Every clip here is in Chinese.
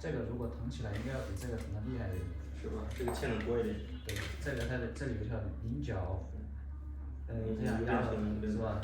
这个如果腾起来，应该要比这个腾的厉害一点。是吧？这个欠的多一点。对，这个它的这里有条菱角，这样有压的点是吧？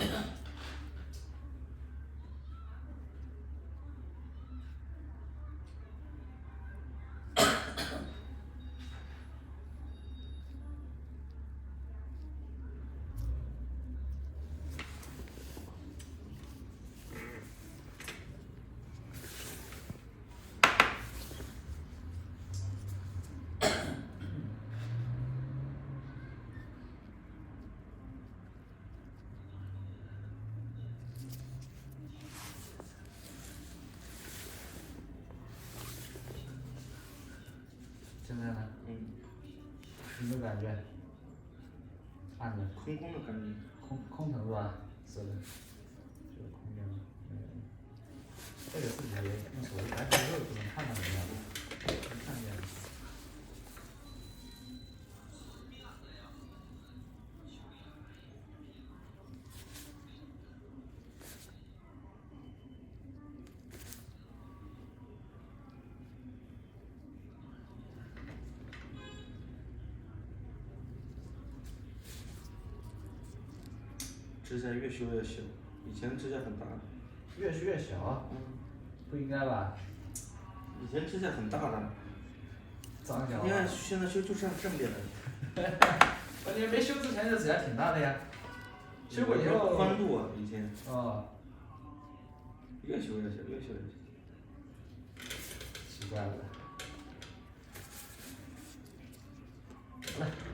现在呢？有没有感觉？暗的。空空的感觉。空腾是吧？是的，就是空的。这个自己用手一来回肉就能看到人家的，能看见。指甲越修越小，以前指甲很大的。越修越小？不应该吧？以前指甲很大的。长小。你看现在修就这样正面的。关键没修之前这指甲挺大的呀。修过以后。宽度啊，以前。哦。越修越小，越修越小。奇怪了。好了。